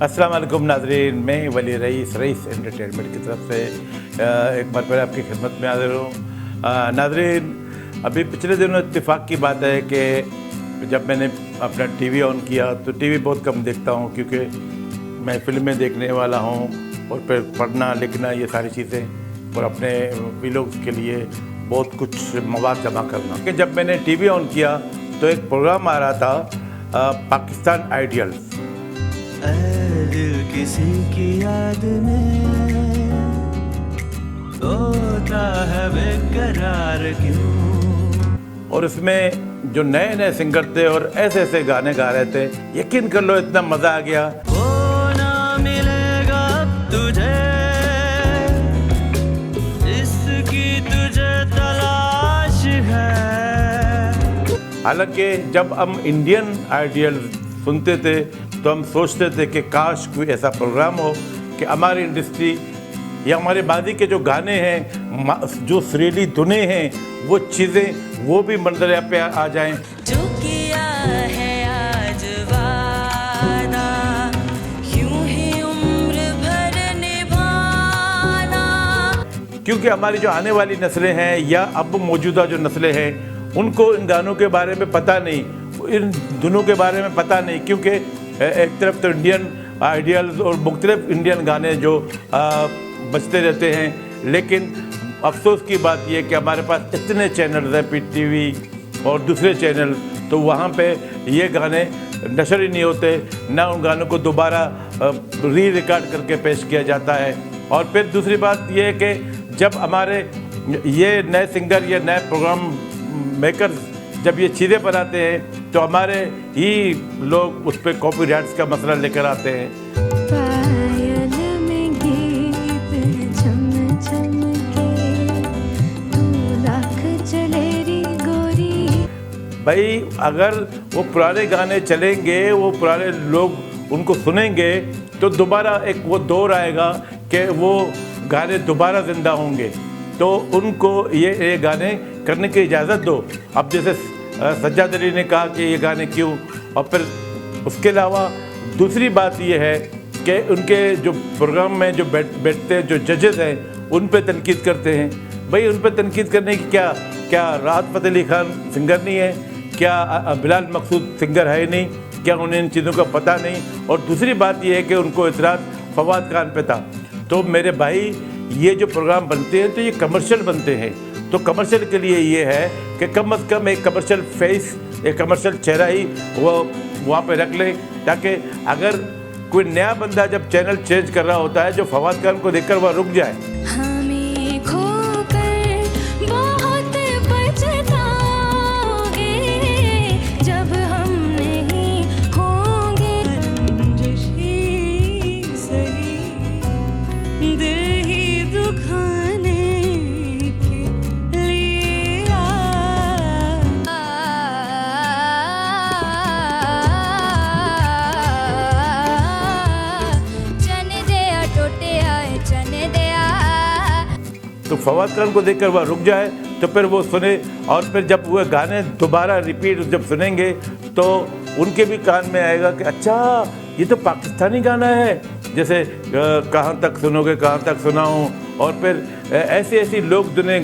अस्सलाम वालेकुम नाज़रीन, मैं वली रईस एंटरटेनमेंट की तरफ से एक बार फिर आपकी खिदमत में हाज़िर हूँ। नाज़रीन, अभी पिछले दिनों इत्तेफाक की बात है कि जब मैंने अपना टीवी ऑन किया तो टीवी बहुत कम देखता हूँ, क्योंकि मैं फ़िल्में देखने वाला हूँ और फिर पढ़ना लिखना ये सारी चीज़ें और अपने व्लॉग्स के लिए बहुत कुछ मवाद जमा करना। कि जब मैंने टीवी ऑन किया तो एक प्रोग्राम आ रहा था पाकिस्तान आइडियल्स। दिल किसी की याद में होता है बेकरार क्यों। और इसमें जो नए नए सिंगर थे और ऐसे ऐसे गाने गा रहे थे, यकीन कर लो इतना मज़ा आ गया। वो ना मिलेगा तुझे इसकी तुझे तलाश है। हालांकि जब हम इंडियन आइडियल सुनते थे तो हम सोचते थे कि काश कोई ऐसा प्रोग्राम हो कि हमारी इंडस्ट्री या हमारे मादी के जो गाने हैं, जो सुरीली धुनें हैं, वो चीज़ें वो भी मंजर पे आ जाएं। जो किया है आज वादा यूं ही उम्र भर निभाना। क्योंकि हमारी जो आने वाली नस्लें हैं या अब मौजूदा जो नस्लें हैं, उनको इन गानों के बारे में पता नहीं, इन धुनों के बारे में पता नहीं। क्योंकि एक तरफ तो इंडियन आइडियल्स और मुख्तलिफ इंडियन गाने जो बजते रहते हैं, लेकिन अफसोस की बात यह कि हमारे पास इतने चैनल्स हैं, PTV और दूसरे चैनल, तो वहाँ पे ये गाने नशर ही नहीं होते, ना उन गानों को दोबारा री रिकॉर्ड करके पेश किया जाता है। और फिर दूसरी बात यह है कि जब हमारे ये नए सिंगर या नए प्रोग्राम मेकर्स जब ये चीज़ें बनाते हैं तो हमारे ही लोग उस पर कॉपीराइट्स का मसला लेकर आते हैं। पायल में गीत झम झम के तू लाख चलेरी गोरी। भाई अगर वो पुराने गाने चलेंगे, वो पुराने लोग उनको सुनेंगे, तो दोबारा एक वो दौर आएगा कि वो गाने दोबारा ज़िंदा होंगे। तो उनको ये गाने करने की इजाज़त दो। अब जैसे सज्जाद अली ने कहा कि ये गाने क्यों, और फिर उसके अलावा दूसरी बात ये है कि उनके जो प्रोग्राम में जो बैठते हैं, जो जजेस हैं, उन पे तनकीद करते हैं। भाई उन पे तनकीद करने की क्या राहत फ़तेह अली खान सिंगर नहीं है? क्या बिलाल मकसूद सिंगर है नहीं? क्या उन्हें इन चीज़ों का पता नहीं? और दूसरी बात यह है कि उनको इतराज़ फवाद खान पे था। तो मेरे भाई, ये जो प्रोग्राम बनते हैं तो ये कमर्शियल बनते हैं, तो कमर्शियल के लिए ये है कि कम से कम एक कमर्शियल फेस, एक कमर्शियल चेहरा ही वो वहाँ पे रख लें, ताकि अगर कोई नया बंदा जब चैनल चेंज कर रहा होता है, जो फवाद खान को देखकर वह रुक जाए। हमें खोकर बहुत पछताओगे जब हम नहीं होंगे। रंजिशी सही दिल ही दुखाने के लिए चने दिया टोटे आए चने दिया। तो फवाद खान को देखकर वह रुक जाए, तो फिर वो सुने, और फिर जब वह गाने दोबारा रिपीट जब सुनेंगे तो उनके भी कान में आएगा कि अच्छा ये तो पाकिस्तानी गाना है। जैसे कहाँ तक सुनोगे कहाँ तक सुनाऊँ, और फिर ऐसी लोग दुनिया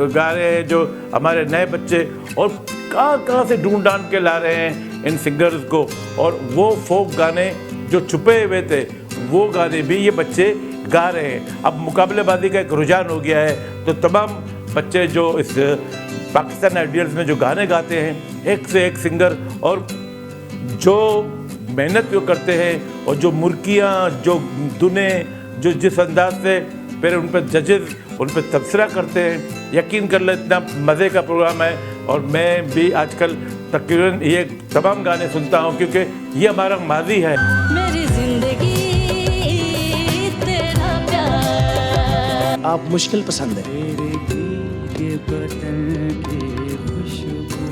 गा रहे हैं जो हमारे नए बच्चे, और कहाँ से ढूंढ ढांड के ला रहे हैं इन सिंगर्स को। और वो फोक गाने जो छुपे हुए थे, वो गाने भी ये बच्चे गा रहे हैं। अब मुकाबलेबाजी का एक रुझान हो गया है, तो तमाम बच्चे जो इस पाकिस्तान आइडियल्स में जो गाने गाते हैं, एक से एक सिंगर, और जो मेहनत वो करते हैं, और जो मुर्कियाँ, जो दुने, जो जिस अंदाज से फिर उन पर जजेस उन पर तबसरा करते हैं, यकीन कर लो इतना मज़े का प्रोग्राम है। और मैं भी आजकल तकरीबन ये तमाम गाने सुनता हूँ, क्योंकि ये हमारा माजी है। मेरी जिंदगी तेरा प्यार। आप मुश्किल पसंद है। तेरे दिल के बदन की खुशबू।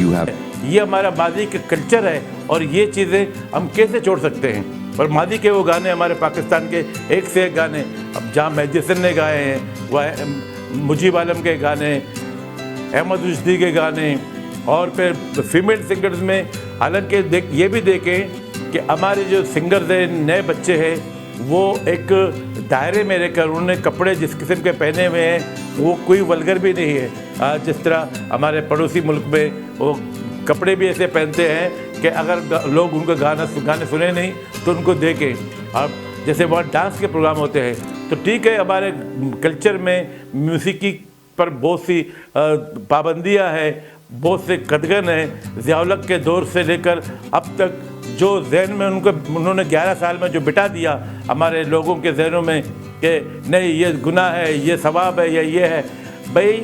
You have ये हमारा मादी का कल्चर है, और ये चीज़ें हम कैसे छोड़ सकते हैं। और मादी के वो गाने, हमारे पाकिस्तान के एक से एक गाने, अब जहाँ मेहदी ने गाए हैं, वह मुजीब आलम के गाने, अहमद रुश्दी के गाने, और फिर फीमेल सिंगर्स में हालांकि ये भी देखें कि हमारे जो सिंगर्स हैं, नए बच्चे हैं, वो एक दायरे में रहकर उन्होंने कपड़े जिस किस्म के पहने हुए हैं वो कोई वल्गर भी नहीं है। जिस तरह हमारे पड़ोसी मुल्क में वो कपड़े भी ऐसे पहनते हैं कि अगर लोग उनको गाने सुने नहीं तो उनको देखें। अब जैसे वहाँ डांस के प्रोग्राम होते हैं तो ठीक है, हमारे कल्चर में म्यूसिकी पर बहुत सी पाबंदियाँ हैं, बहुत से कदगन हैं। ज़िया-उल-हक के दौर से लेकर अब तक जो जहन में उन्होंने 11 साल में जो बिठा दिया हमारे लोगों के जहनों में कि नहीं ये गुनाह है, ये सवाब है, या ये है। भाई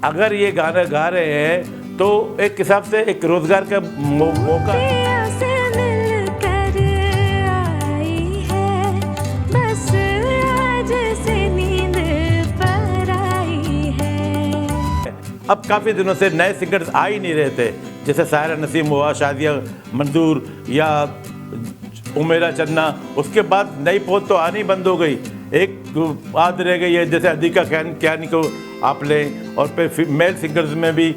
अगर ये गाना गा रहे हैं तो एक हिसाब से एक रोज़गार का मौका है। अब काफ़ी दिनों से नए सिंगर्स आ ही नहीं रहे थे, जैसे सायरा नसीम हुआ, शादिया मंजूर या उमेरा चन्ना। उसके बाद नई पौध तो आनी बंद हो गई, एक आध रह गई है, जैसे अधिका क्यानी को आप लें। और फिर मेल सिंगर्स में भी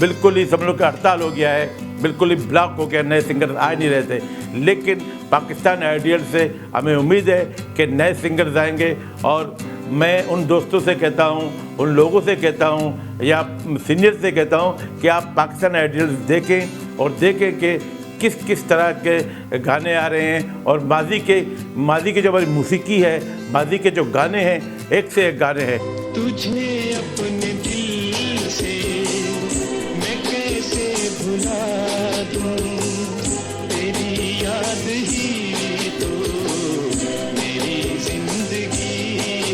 बिल्कुल ही सब लोग का हड़ताल हो गया है, बिल्कुल ही ब्लॉक हो गया, नए सिंगर्स आ नहीं रहे थे। लेकिन पाकिस्तान आइडियल से हमें उम्मीद है कि नए सिंगर्स आएंगे। और मैं उन दोस्तों से कहता हूँ, उन लोगों से कहता हूँ या सीनियर से कहता हूँ कि आप पाकिस्तान आइडियल्स देखें और देखें कि किस किस तरह के गाने आ रहे हैं। और माजी के जो हमारी मौसीकी है, माजी के जो गाने हैं, एक से एक गाने हैं। तुझे अपने दिल से मैं कैसे भुला दूं, तेरी याद ही तो मेरी जिंदगी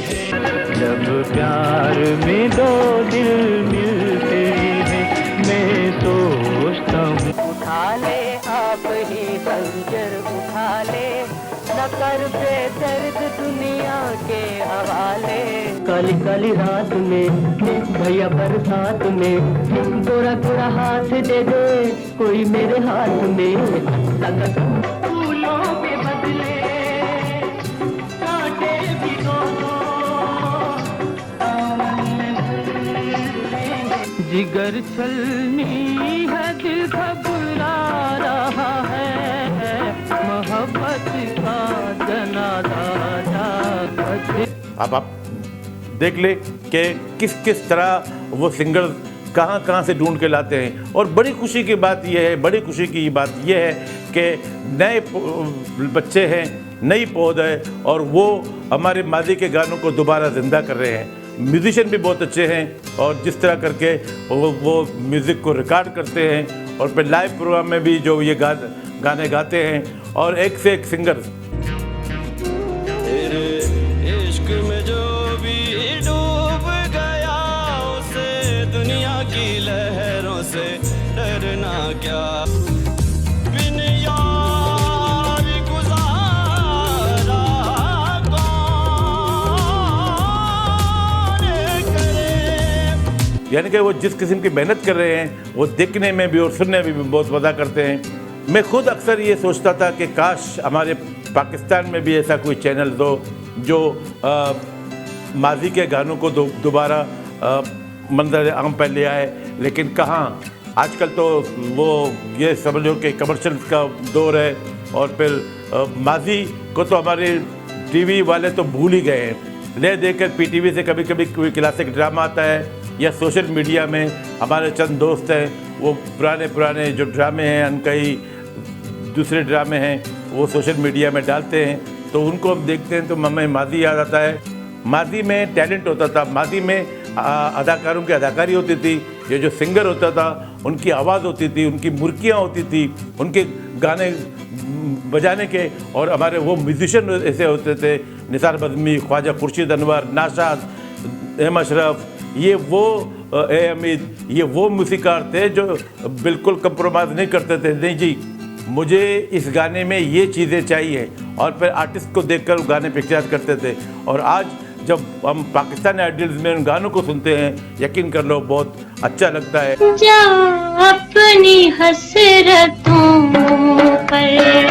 है। जब प्यार में दो दिल मिलते हैं मैं सोचता हूँ, उठा ले आप ही खंजर उठा ले, न कर बेदर्द दुनिया के हवाले। काली काली रात में भैया बरसात में, गोरा गोरा हाथ दे दे कोई मेरे हाथ में। फूलों के बदले कांटे भी दो, जिगर छलनी है दिल घबरा रहा है, मोहब्बत का जनाजा जागत। अब आप देख ले कि किस किस तरह वो सिंगर्स कहाँ से ढूंढ के लाते हैं। और बड़ी खुशी की बात यह है, बड़ी खुशी की बात यह है कि नए बच्चे हैं, नई पौध है, और वो हमारे माजी के गानों को दोबारा ज़िंदा कर रहे हैं। म्यूजिशियन भी बहुत अच्छे हैं और जिस तरह करके वो म्यूज़िक को रिकॉर्ड करते हैं और फिर लाइव प्रोग्राम में भी जो ये गाने गाते हैं, और एक से एक सिंगर। तेरे इश्क में जो भी डूब गया, उसे दुनिया की लहरों से डरना क्या। बिन यार गुजारा कौन करे। यानी कि वो जिस किस्म की मेहनत कर रहे हैं वो देखने में भी और सुनने में भी बहुत मज़ा करते हैं। मैं खुद अक्सर ये सोचता था कि काश हमारे पाकिस्तान में भी ऐसा कोई चैनल हो जो माजी के गानों को दोबारा मंजर आम पर ले आए। लेकिन कहाँ, आजकल तो वो ये समझो कि कमर्शियल का दौर है, और फिर माजी को तो हमारे टीवी वाले तो भूल ही गए हैं। ले देकर पीटीवी से कभी कभी कोई क्लासिक ड्रामा आता है, या सोशल मीडिया में हमारे चंद दोस्त हैं वो पुराने जो ड्रामे हैं, अनकई दूसरे ड्रामे हैं, वो सोशल मीडिया में डालते हैं, तो उनको हम देखते हैं तो हमें माजी याद आता है। माजी में टैलेंट होता था, माजी में अदाकारों की अदाकारी होती थी, ये जो सिंगर होता था उनकी आवाज़ होती थी, उनकी मुर्कियाँ होती थी, उनके गाने बजाने के। और हमारे वो म्यूजिशियन ऐसे होते थे, निसार बज़मी, ख्वाजा खुर्शीद अनवर, नाशाद, एम अशरफ, ये वो हमीद, ये वो मूसीकार थे जो बिल्कुल कंप्रोमाइज़ नहीं करते थे। नहीं जी, मुझे इस गाने में ये चीज़ें चाहिए, और फिर आर्टिस्ट को देखकर वो गाने पे इख्तियार करते थे। और आज जब हम पाकिस्तान आइडियल्स में उन गानों को सुनते हैं, यकीन कर लो बहुत अच्छा लगता है। जा अपनी हसरतों पर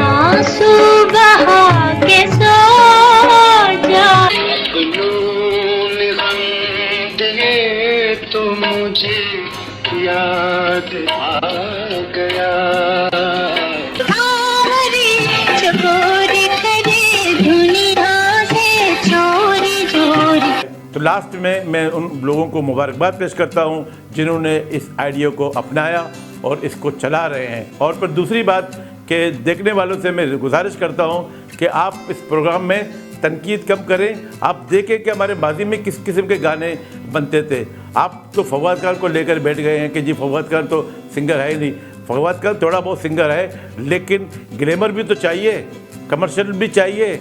आंसू बहा के सो जा, तो मुझे याद आ गया। लास्ट में मैं उन लोगों को मुबारकबाद पेश करता हूं जिन्होंने इस आइडिया को अपनाया और इसको चला रहे हैं। और फिर दूसरी बात कि देखने वालों से मैं गुजारिश करता हूं कि आप इस प्रोग्राम में तनकीद कम करें। आप देखें कि हमारे माजी में किस किस्म के गाने बनते थे। आप तो फवाद खान को लेकर बैठ गए हैं कि जी फवाद खान तो सिंगर है ही नहीं। फवाद खान थोड़ा बहुत सिंगर है, लेकिन ग्लैमर भी तो चाहिए, कमर्शियल भी चाहिए।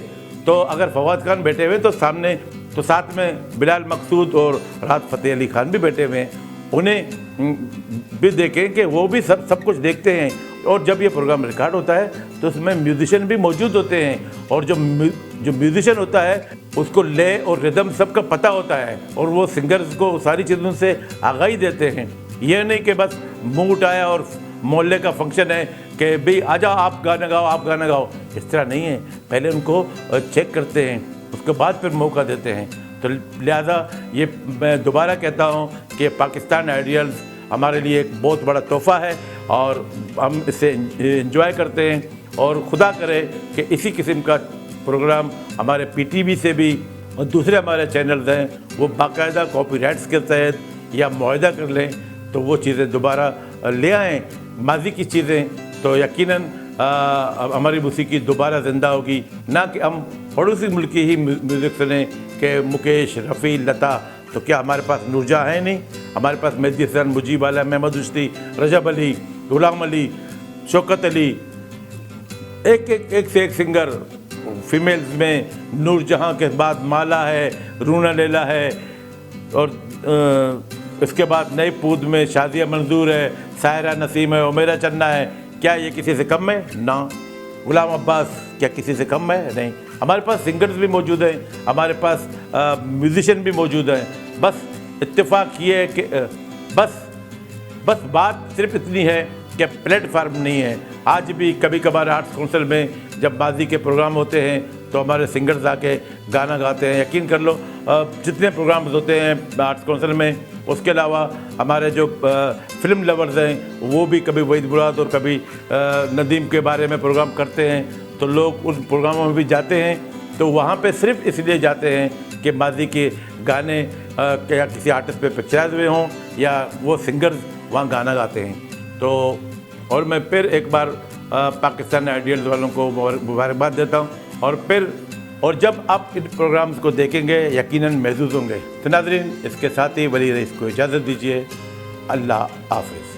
तो अगर फवाद खान बैठे हुए तो सामने तो साथ में बिलाल मकसूद और राहत फ़तेह अली खान भी बैठे हुए हैं, उन्हें भी देखें कि वो भी सब कुछ देखते हैं। और जब ये प्रोग्राम रिकॉर्ड होता है तो उसमें म्यूजिशियन भी मौजूद होते हैं, और जो म्यूजिशियन होता है उसको लय और रिदम सबका पता होता है, और वो सिंगर्स को सारी चीज़ों से आगाही देते हैं। ये नहीं कि बस मुंह उठाया और मोहल्ले का फंक्शन है कि भाई आ जाओ आप गाना गाओ, आप गाना गाओ, इस तरह नहीं है। पहले उनको चेक करते हैं, उसके बाद फिर मौका देते हैं। तो लिहाजा ये मैं दोबारा कहता हूँ कि पाकिस्तान आइडियल्स हमारे लिए एक बहुत बड़ा तोहफ़ा है और हम इसे एंजॉय करते हैं। और खुदा करे कि इसी किस्म का प्रोग्राम हमारे पीटीवी से भी और दूसरे हमारे चैनल्स हैं वो बाकायदा कॉपीराइट्स के तहत या मुआहदा कर लें, तो वो चीज़ें दोबारा ले आएँ। माजी की चीज़ें तो यकीनन हमारी मौसीकी दोबारा ज़िंदा होगी, ना कि हम पड़ोसी मुल्क की ही म्यूज़िक सुने कि मुकेश, रफ़ी, लता। तो क्या हमारे पास नूरजहाँ है नहीं? हमारे पास मेहदी हसन, मुजीब वाला, महमूद उश्ती, रजब अली, गुलाम अली, शौकत अली, एक से एक सिंगर। फीमेल्स में नूरजहाँ के बाद माला है, रूना लैला है, और इसके बाद नई पूद में शादिया मंजूर है, सायरा नसीम है, उमेरा चन्ना है। क्या ये किसी से कम है? ना। गुलाम अब्बास क्या किसी से कम है? नहीं। हमारे पास सिंगर्स भी मौजूद हैं, हमारे पास म्यूजिशियन भी मौजूद हैं। बस इत्तेफाक ये है कि बस बात सिर्फ इतनी है कि प्लेटफार्म नहीं है। आज भी कभी कभार आर्ट्स काउंसिल में जब माजी के प्रोग्राम होते हैं तो हमारे सिंगर्स आके गाना गाते हैं। यकीन कर लो जितने प्रोग्राम्स होते हैं आर्ट्स काउंसिल में, उसके अलावा हमारे जो फिल्म लवर्स हैं वो भी कभी वहीद मुराद और कभी नदीम के बारे में प्रोग्राम करते हैं, तो लोग उन प्रोग्रामों में भी जाते हैं। तो वहाँ पे सिर्फ इसलिए जाते हैं कि माजी के गाने या किसी आर्टिस्ट पे पिक्चराइज हुए हों या वो सिंगर्स वहाँ गाना गाते हैं। तो और मैं फिर एक बार पाकिस्तान आइडियल्स वालों को मुबारकबाद देता हूँ। और जब आप इन प्रोग्राम्स को देखेंगे यकीनन महसूस होंगे। तो नाज़रीन, इसके साथ ही वली रईस को इजाज़त दीजिए। अल्लाह हाफ़िज़।